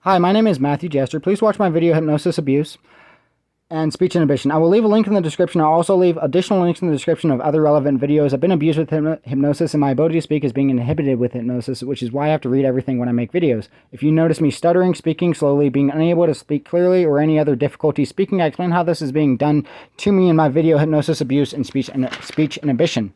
Hi, my name is Matthew Jester. Please watch my video Hypnosis Abuse and Speech Inhibition. I will leave a link in the description. I'll also leave additional links in the description of other relevant videos. I've been abused with hypnosis, and my ability to speak is being inhibited with hypnosis, which is why I have to read everything when I make videos. If you notice me stuttering, speaking slowly, being unable to speak clearly, or any other difficulty speaking, I explain how this is being done to me in my video Hypnosis Abuse and Speech Inhibition.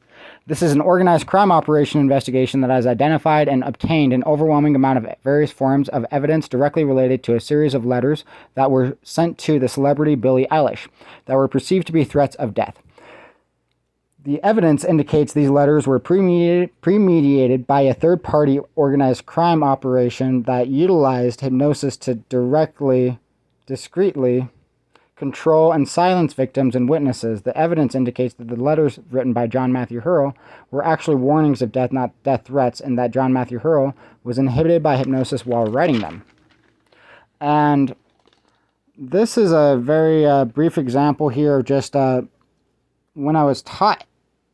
This is an organized crime operation investigation that has identified and obtained an overwhelming amount of various forms of evidence directly related to a series of letters that were sent to the celebrity Billie Eilish that were perceived to be threats of death. The evidence indicates these letters were premeditated by a third-party organized crime operation that utilized hypnosis to discreetly control and silence victims and witnesses. The evidence indicates that the letters written by John Matthew Hurl were actually warnings of death, not death threats, and that John Matthew Hurl was inhibited by hypnosis while writing them. And this is a very brief example here of just when I was taught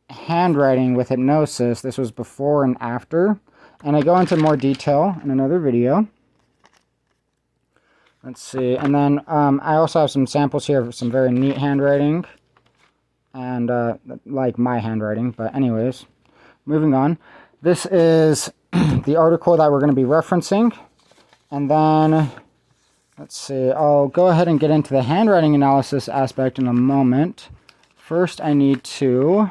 handwriting with hypnosis. This was before and after, and I go into more detail in another video. Let's see, and then I also have some samples here of some very neat handwriting, and like my handwriting, but anyways, moving on. This is the article that we're going to be referencing, and then, let's see, I'll go ahead and get into the handwriting analysis aspect in a moment. First, I need to,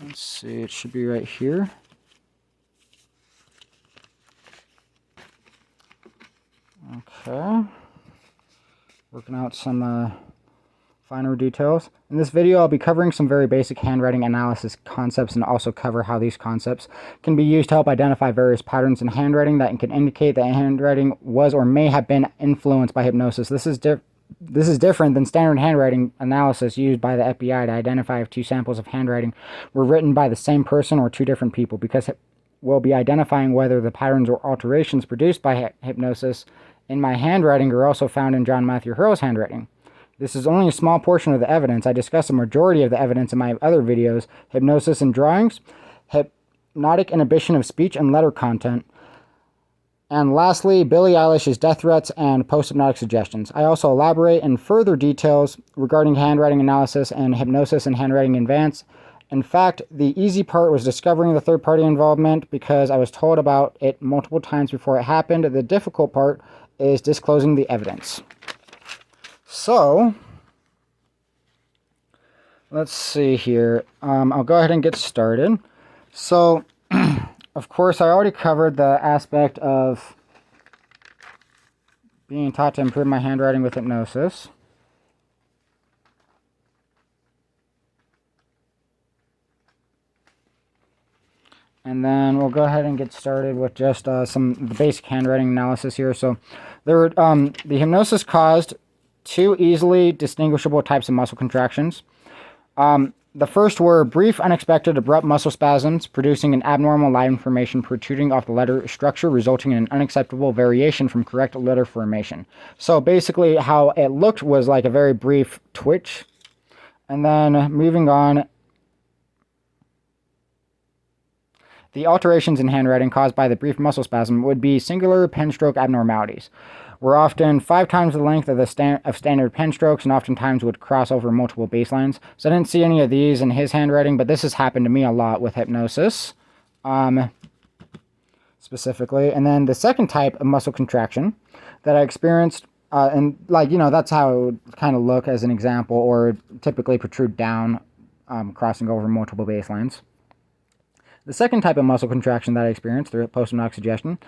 let's see, it should be right here. Okay, working out some finer details. In this video, I'll be covering some very basic handwriting analysis concepts and also cover how these concepts can be used to help identify various patterns in handwriting that can indicate that handwriting was or may have been influenced by hypnosis. This is different than standard handwriting analysis used by the FBI to identify if two samples of handwriting were written by the same person or two different people, because we'll be identifying whether the patterns or alterations produced by hypnosis in my handwriting are also found in John Matthew Hurl's handwriting. This is only a small portion of the evidence. I discuss a majority of the evidence in my other videos: hypnosis and drawings, hypnotic inhibition of speech and letter content, and lastly, Billie Eilish's death threats and post-hypnotic suggestions. I also elaborate in further details regarding handwriting analysis and hypnosis and handwriting advance. In fact, the easy part was discovering the third-party involvement, because I was told about it multiple times before it happened. The difficult part is disclosing the evidence. So, let's see here. I'll go ahead and get started. So, of course, I already covered the aspect of being taught to improve my handwriting with hypnosis. And then we'll go ahead and get started with just some basic handwriting analysis here. So, the hypnosis caused two easily distinguishable types of muscle contractions. The first were brief, unexpected, abrupt muscle spasms, producing an abnormal light information protruding off the letter structure, resulting in an unacceptable variation from correct letter formation. So basically, how it looked was like a very brief twitch. And then moving on, the alterations in handwriting caused by the brief muscle spasm would be singular pen stroke abnormalities. Were often 5 times the length of standard pen strokes, and oftentimes would cross over multiple baselines. So I didn't see any of these in his handwriting, but this has happened to me a lot with hypnosis, specifically. And then the second type of muscle contraction that I experienced, and that's how it would kind of look as an example, or typically protrude down, crossing over multiple baselines. The second type of muscle contraction that I experienced through post-hypnotic suggestion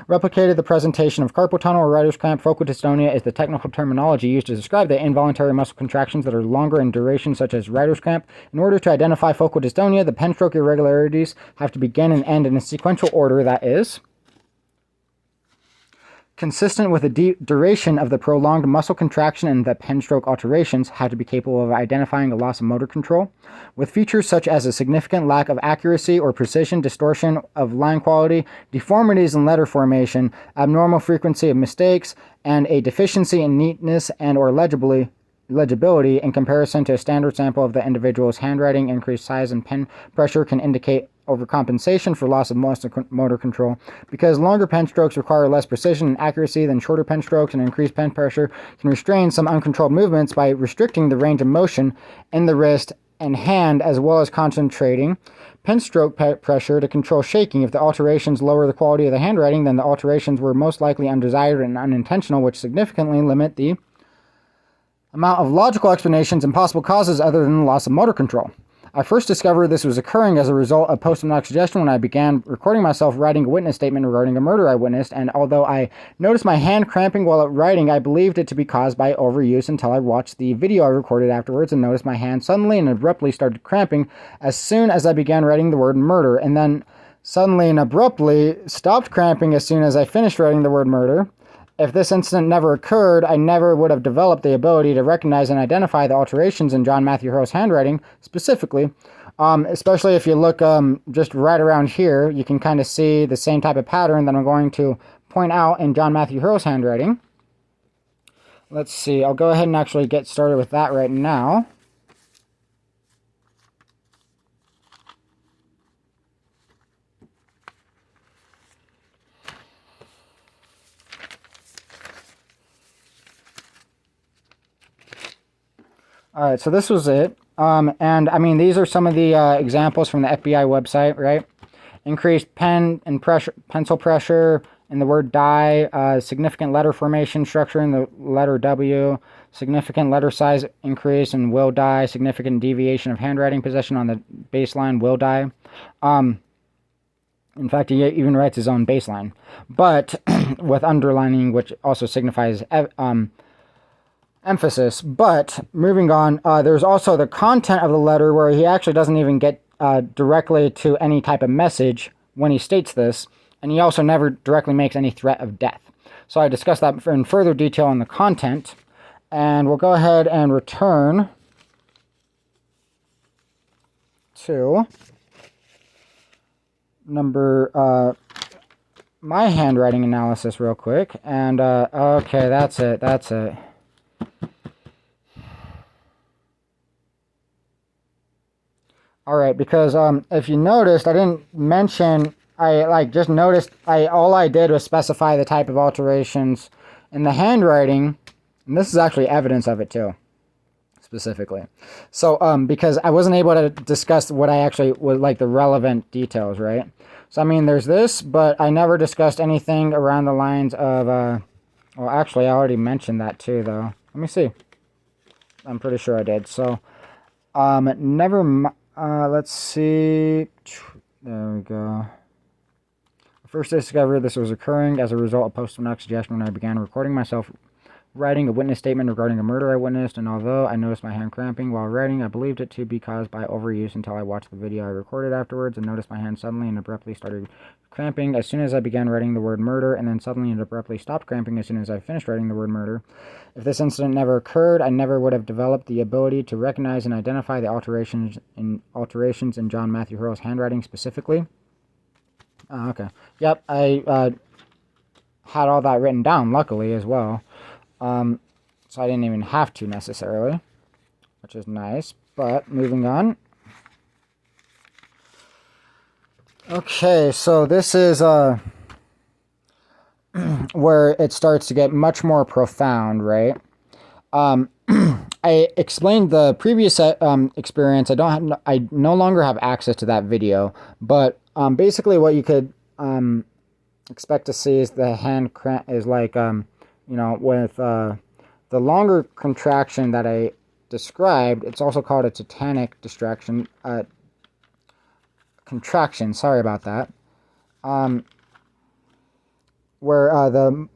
replicated the presentation of carpal tunnel or writer's cramp. Focal dystonia is the technical terminology used to describe the involuntary muscle contractions that are longer in duration, such as writer's cramp. In order to identify focal dystonia, the pen stroke irregularities have to begin and end in a sequential order that is consistent with the duration of the prolonged muscle contraction, and the pen stroke alterations had to be capable of identifying a loss of motor control, with features such as a significant lack of accuracy or precision, distortion of line quality, deformities in letter formation, abnormal frequency of mistakes, and a deficiency in neatness and or legibility in comparison to a standard sample of the individual's handwriting. Increased size and pen pressure can indicate overcompensation for loss of motor control, because longer pen strokes require less precision and accuracy than shorter pen strokes, and increased pen pressure can restrain some uncontrolled movements by restricting the range of motion in the wrist and hand, as well as concentrating pen stroke pressure to control shaking. If the alterations lower the quality of the handwriting, then the alterations were most likely undesired and unintentional, which significantly limit the amount of logical explanations and possible causes other than the loss of motor control. I first discovered this was occurring as a result of post-hypnotic suggestion when I began recording myself writing a witness statement regarding a murder I witnessed, and although I noticed my hand cramping while writing, I believed it to be caused by overuse until I watched the video I recorded afterwards and noticed my hand suddenly and abruptly started cramping as soon as I began writing the word murder, and then suddenly and abruptly stopped cramping as soon as I finished writing the word murder. If this incident never occurred, I never would have developed the ability to recognize and identify the alterations in John Matthew Hurl's handwriting specifically. Especially if you look just right around here, you can kind of see the same type of pattern that I'm going to point out in John Matthew Hurl's handwriting. Let's see, I'll go ahead and actually get started with that right now. All right, so this was it. And I mean, these are some of the examples from the FBI website, right? Increased pen and pencil pressure in the word die, significant letter formation structure in the letter W, significant letter size increase in will die, significant deviation of handwriting position on the baseline will die. In fact, he even writes his own baseline, but with underlining, which also signifies emphasis. But moving on, there's also the content of the letter where he actually doesn't even get directly to any type of message when he states this, and he also never directly makes any threat of death. So I discussed that in further detail in the content, and we'll go ahead and return to my handwriting analysis real quick. And okay, that's it. All right, because if you noticed, I didn't mention, all I did was specify the type of alterations in the handwriting, and this is actually evidence of it too, specifically. So because I wasn't able to discuss what I actually was like the relevant details, right? So I mean, there's this, but I never discussed anything around the lines of, well, actually, I already mentioned that too, though. Let me see. I'm pretty sure I did. So, let's see. There we go. First, I discovered this was occurring as a result of post-hypnotic suggestion when I began recording myself writing a witness statement regarding a murder I witnessed, and although I noticed my hand cramping while writing, I believed it to be caused by overuse until I watched the video I recorded afterwards and noticed my hand suddenly and abruptly started cramping as soon as I began writing the word murder, and then suddenly and abruptly stopped cramping as soon as I finished writing the word murder. If this incident never occurred, I never would have developed the ability to recognize and identify the alterations in John Matthew Hurl's handwriting specifically. Okay. Yep, I had all that written down, luckily, as well. So I didn't even have to necessarily, which is nice. But moving on. Okay, so this is where it starts to get much more profound, right? I explained the previous experience. I no longer have access to that video, but basically what you could expect to see is the hand cramp is like with the longer contraction that I described. It's also called a tetanic contraction. Sorry about that. Where the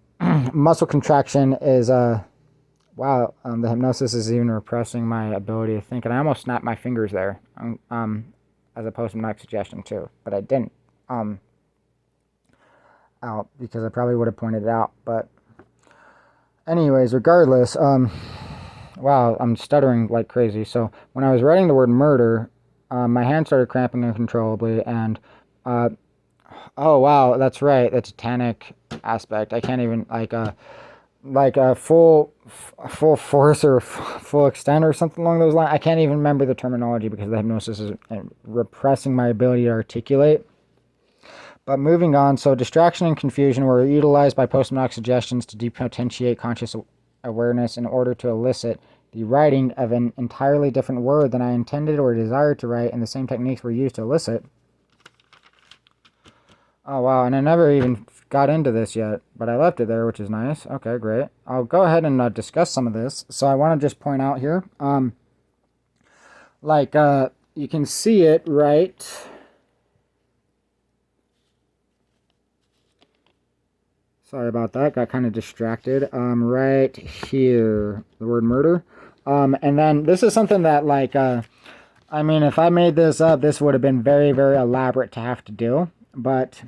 muscle contraction is wow, the hypnosis is even repressing my ability to think, and I almost snapped my fingers there, as a post-hypnotic suggestion too, but I didn't, out, because I probably would have pointed it out, but anyways, regardless, wow, I'm stuttering like crazy. So when I was writing the word murder, my hand started cramping uncontrollably, and oh wow, that's right, the tetanic aspect. I can't even like a full force or full extent or something along those lines. I can't even remember the terminology because the hypnosis is repressing my ability to articulate. But moving on, so distraction and confusion were utilized by post-hypnotic suggestions to depotentiate conscious awareness in order to elicit the writing of an entirely different word than I intended or desired to write, and the same techniques were used to elicit. Oh, wow, and I never even got into this yet, but I left it there, which is nice. Okay, great. I'll go ahead and discuss some of this. So I want to just point out here, you can see it, right? Sorry about that, got kind of distracted. Right here, the word murder. And then this is something that, I mean, if I made this up, this would have been very, very elaborate to have to do, but...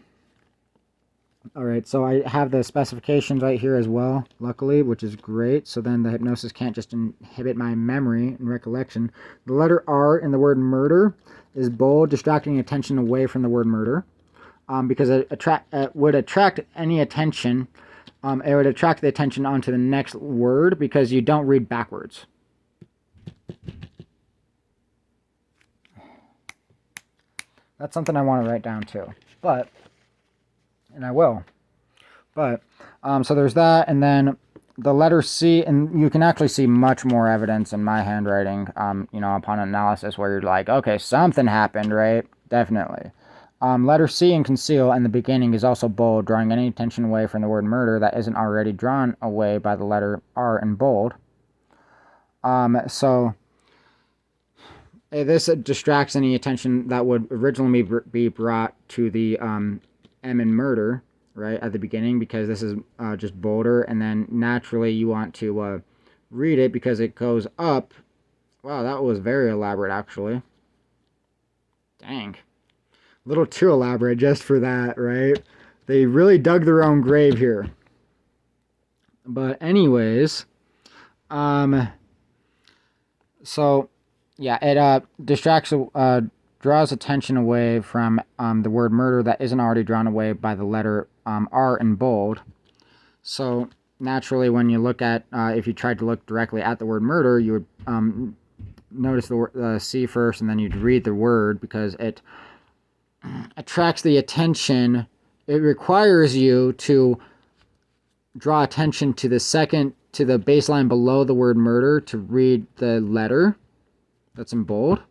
Alright, so I have the specifications right here as well, luckily, which is great. So then the hypnosis can't just inhibit my memory and recollection. The letter R in the word murder is bold, distracting attention away from the word murder. Because it would attract any attention. It would attract the attention onto the next word because you don't read backwards. That's something I want to write down too. And I will. But, so there's that, and then the letter C, and you can actually see much more evidence in my handwriting, upon analysis where you're like, okay, something happened, right? Definitely. Letter C in conceal in the beginning is also bold, drawing any attention away from the word murder that isn't already drawn away by the letter R in bold. So this distracts any attention that would originally be brought to the M in murder, right, at the beginning, because this is just bolder, and then naturally you want to read it because it goes up. Wow, that was very elaborate, actually. Dang. A little too elaborate just for that, right? They really dug their own grave here. But anyways, so yeah, it distracts, draws attention away from the word murder that isn't already drawn away by the letter R in bold. So naturally, when you look at, if you tried to look directly at the word murder, you would notice the C first, and then you'd read the word because it attracts the attention. It requires you to draw attention to the baseline below the word murder to read the letter that's in bold.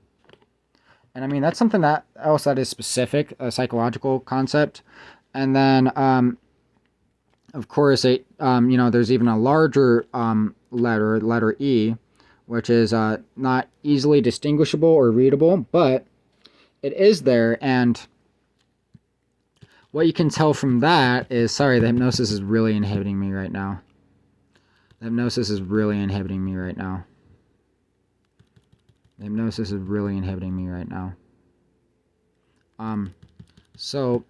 And I mean, that's something that is specific, a psychological concept. And then, of course, there's even a larger letter E, which is not easily distinguishable or readable, but it is there. And what you can tell from that is, sorry, the hypnosis is really inhibiting me right now. The hypnosis is really inhibiting me right now. The hypnosis is really inhibiting me right now. So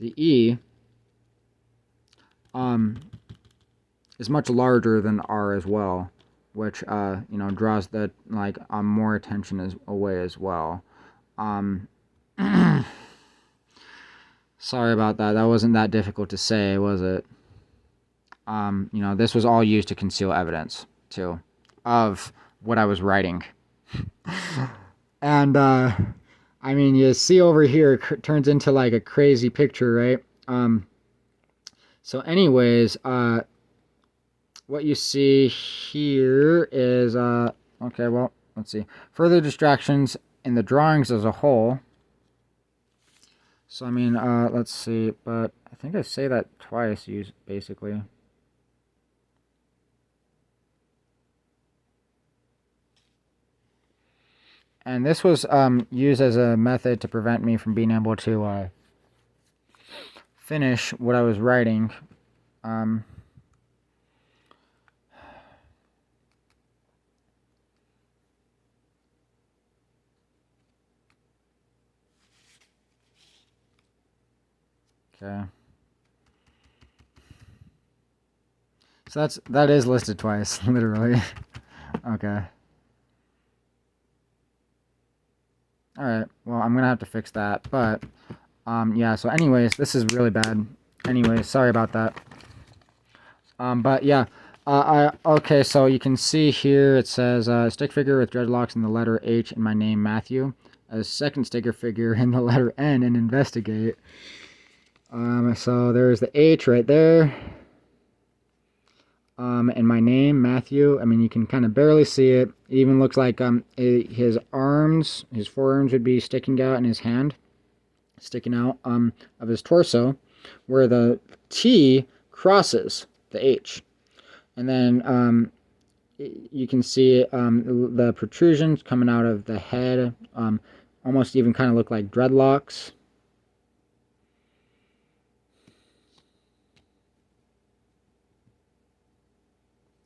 the E is much larger than R as well, which draws the more attention away as well. Sorry about that. That wasn't that difficult to say, was it? This was all used to conceal evidence too of what I was writing. And I mean, you see over here, it turns into like a crazy picture, right? So anyways, what you see here is, okay, well, let's see. Further distractions in the drawings as a whole. So, I mean, let's see, but I think I say that twice, basically. And this was used as a method to prevent me from being able to finish what I was writing. Okay. So that is listed twice, literally. Okay. Alright, well, I'm gonna have to fix that, but, yeah, so anyways, this is really bad. Anyways, sorry about that. But yeah, okay, so you can see here it says stick figure with dreadlocks and the letter H in my name, Matthew. A second sticker figure in the letter N and investigate. So there's the H right there. And my name, Matthew. I mean, you can kind of barely see it. It even looks like his arms, his forearms would be sticking out, and his hand sticking out of his torso, where the T crosses the H. And then you can see the protrusions coming out of the head, almost even kind of look like dreadlocks.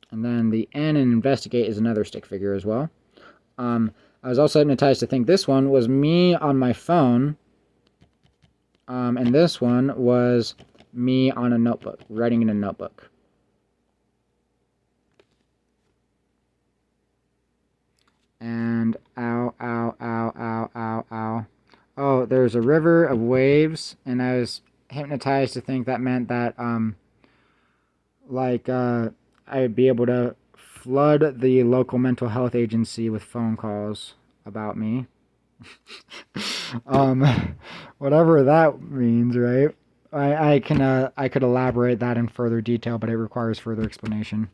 And then the N in investigate is another stick figure as well. I was also hypnotized to think this one was me on my phone. And this one was me on a notebook, writing in a notebook. And ow, ow, ow, ow, ow, ow. Oh, there's a river of waves, and I was hypnotized to think that meant that, I'd be able to flood the local mental health agency with phone calls about me. Whatever that means, right? I could elaborate that in further detail, but it requires further explanation.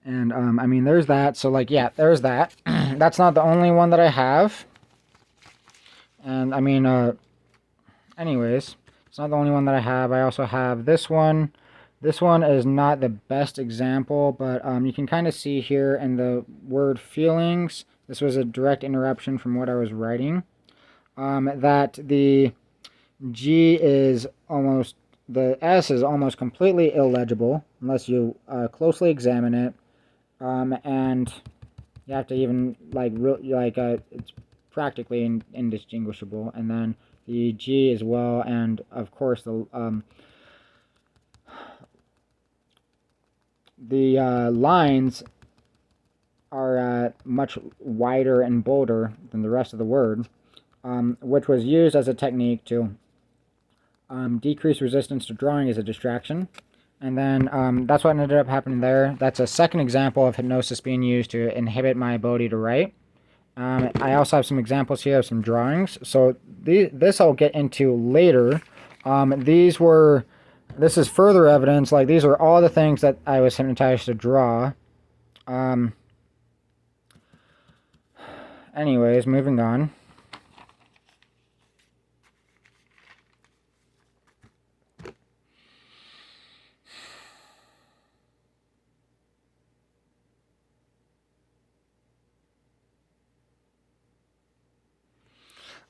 And I mean, there's that. So like, yeah, there's that. That's not the only one that I have. And I mean, anyways, it's not the only one that I have. I also have this one. This one is not the best example, but you can kind of see here in the word feelings, this was a direct interruption from what I was writing, that the G is almost, the S is almost completely illegible unless you closely examine it, and you have to even, it's practically indistinguishable, and then the G as well, and of course the lines are much wider and bolder than the rest of the word, which was used as a technique to decrease resistance to drawing as a distraction. And then that's what ended up happening there. That's a second example of hypnosis being used to inhibit my ability to write. I also have some examples here of some drawings. So this I'll get into later. This is further evidence. Like, these are all the things that I was hypnotized to draw. Anyways, moving on.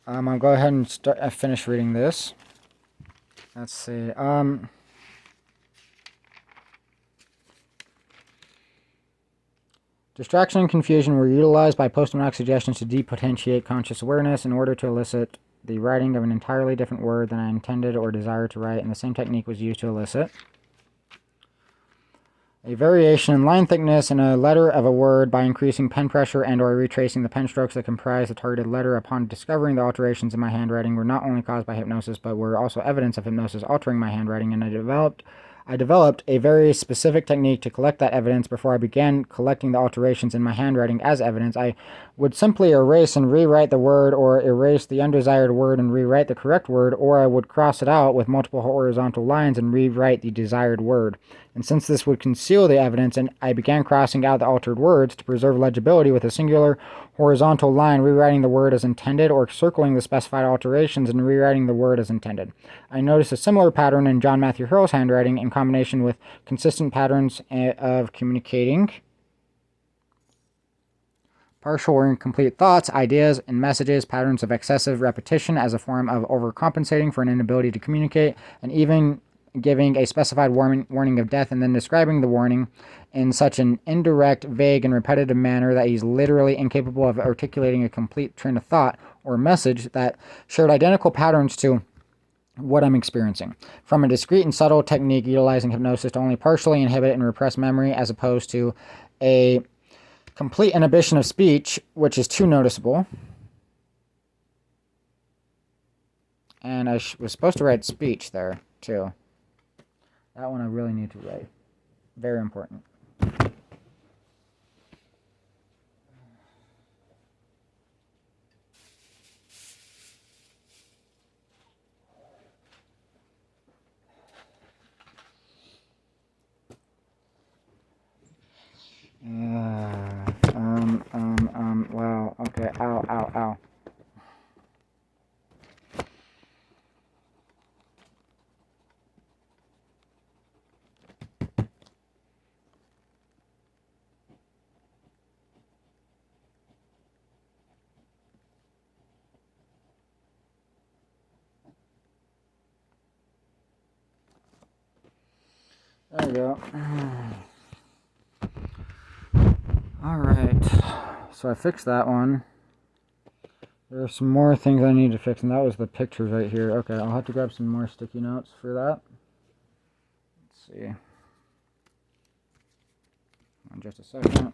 I'll go ahead and finish reading this. Let's see. Distraction and confusion were utilized by post-hypnotic suggestions to depotentiate conscious awareness in order to elicit the writing of an entirely different word than I intended or desired to write, and the same technique was used to elicit a variation in line thickness in a letter of a word by increasing pen pressure and or retracing the pen strokes that comprise the targeted letter. Upon discovering the alterations in my handwriting were not only caused by hypnosis, but were also evidence of hypnosis altering my handwriting, and I developed a very specific technique to collect that evidence. Before I began collecting the alterations in my handwriting as evidence, I would simply erase and rewrite the word, or erase the undesired word and rewrite the correct word, or I would cross it out with multiple horizontal lines and rewrite the desired word. And since this would conceal the evidence, and I began crossing out the altered words to preserve legibility with a singular horizontal line, rewriting the word as intended, or circling the specified alterations and rewriting the word as intended. I noticed a similar pattern in John Matthew Hurl's handwriting in combination with consistent patterns of communicating partial or incomplete thoughts, ideas, and messages, patterns of excessive repetition as a form of overcompensating for an inability to communicate, and even giving a specified warning of death and then describing the warning in such an indirect, vague, and repetitive manner that he's literally incapable of articulating a complete train of thought or message that shared identical patterns to what I'm experiencing. From a discrete and subtle technique utilizing hypnosis to only partially inhibit and repress memory, as opposed to a complete inhibition of speech, which is too noticeable. And I was supposed to write speech there, too. That one I really need to write. Very important. Wow, okay, ow, ow, ow. There we go. Alright, so I fixed that one. There are some more things I need to fix, and that was the pictures right here. Okay, I'll have to grab some more sticky notes for that. Let's see. In just a second.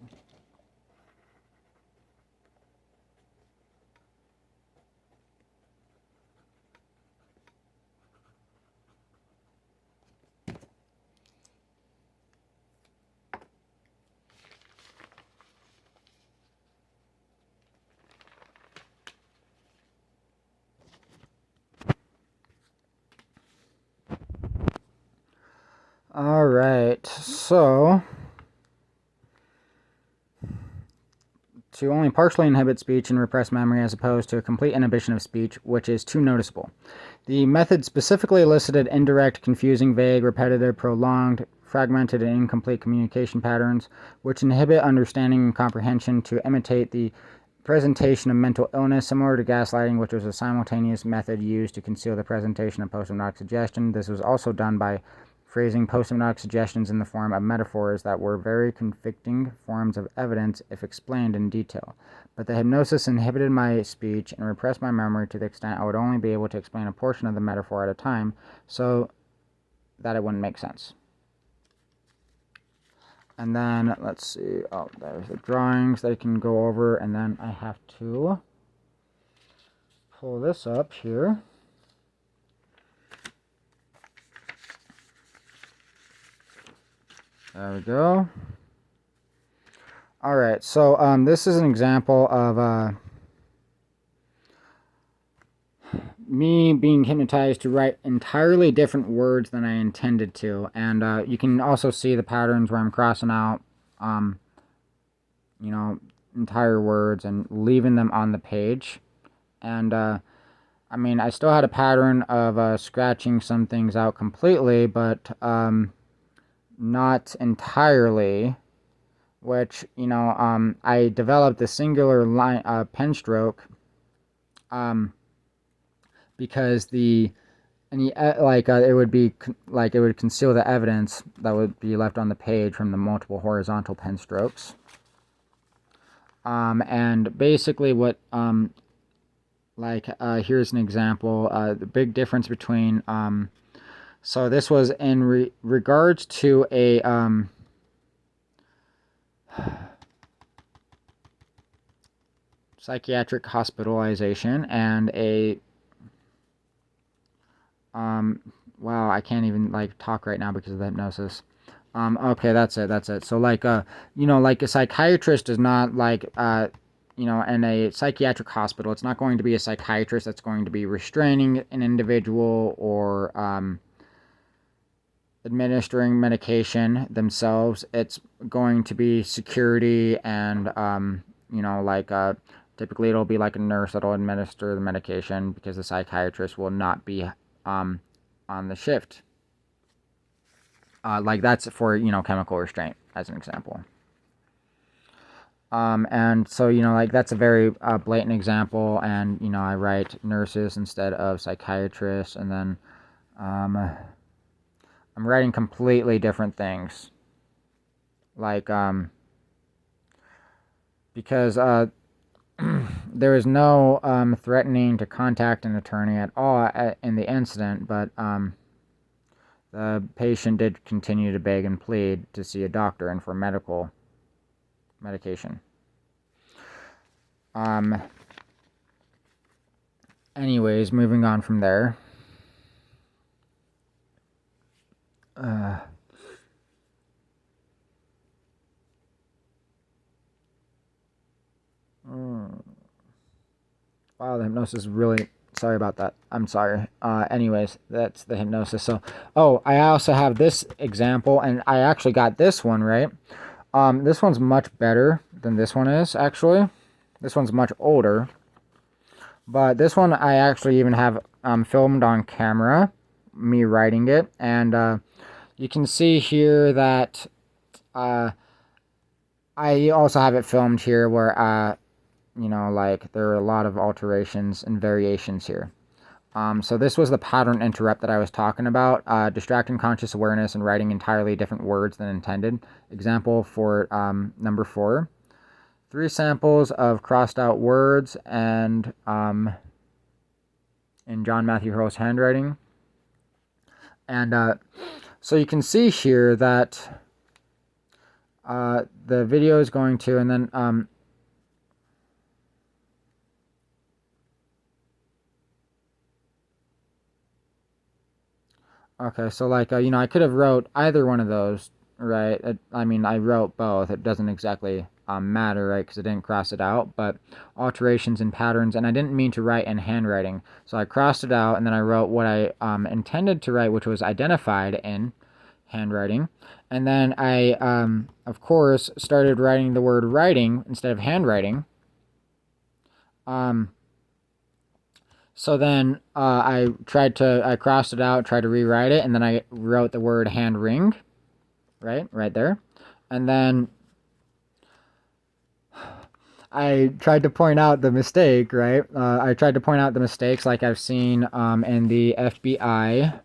Alright, so to only partially inhibit speech and repress memory as opposed to a complete inhibition of speech, which is too noticeable. The method specifically elicited indirect, confusing, vague, repetitive, prolonged, fragmented, and incomplete communication patterns, which inhibit understanding and comprehension to imitate the presentation of mental illness, similar to gaslighting, which was a simultaneous method used to conceal the presentation of post-hypnotic suggestion. This was also done by phrasing post-hypnotic suggestions in the form of metaphors that were very convicting forms of evidence if explained in detail. But the hypnosis inhibited my speech and repressed my memory to the extent I would only be able to explain a portion of the metaphor at a time, so that it wouldn't make sense. And then, let's see, oh, there's the drawings that I can go over, and then I have to pull this up here. There we go. Alright, so this is an example of me being hypnotized to write entirely different words than I intended to. And you can also see the patterns where I'm crossing out, you know, entire words and leaving them on the page. And I mean, I still had a pattern of scratching some things out completely, but not entirely, which, you know, I developed a singular line pen stroke because it would be like it would conceal the evidence that would be left on the page from the multiple horizontal pen strokes. And basically what here's an example. The big difference between so this was in regards to a psychiatric hospitalization and a wow, I can't even talk right now because of the hypnosis. Okay, that's it. So you know, like a psychiatrist is not you know, in a psychiatric hospital, it's not going to be a psychiatrist that's going to be restraining an individual or administering medication themselves. It's going to be security and you know, typically it'll be like a nurse that'll administer the medication because the psychiatrist will not be on the shift. Like that's for, you know, chemical restraint as an example. And so, you know, like that's a very blatant example, and, you know, I write nurses instead of psychiatrists, and then I'm writing completely different things. Like, because there was no threatening to contact an attorney at all in the incident, but the patient did continue to beg and plead to see a doctor and for medical medication. Anyways, moving on from there. Wow, the hypnosis is really... Sorry about that. I'm sorry. Anyways, that's the hypnosis. So, oh, I also have this example, and I actually got this one, right? This one's much better than this one is, actually. This one's much older. But this one I actually even have filmed on camera, me writing it. And you can see here that I also have it filmed here where, you know, like there are a lot of alterations and variations here. So this was the pattern interrupt that I was talking about, distracting conscious awareness and writing entirely different words than intended. Example for number 4. 3 samples of crossed out words and in John Matthew Hurl's handwriting. And so you can see here that the video is going to, and then okay, so like, you know, I could have wrote either one of those, right? I mean, I wrote both. It doesn't exactly matter, right? Because I didn't cross it out, but alterations and patterns, and I didn't mean to write in handwriting. So I crossed it out, and then I wrote what I intended to write, which was identified in handwriting. And then I, of course, started writing the word writing instead of handwriting. So then I crossed it out, tried to rewrite it, and then I wrote the word hand ring, right there. And then I tried to point out the mistake, right? I tried to point out the mistakes like I've seen in the FBI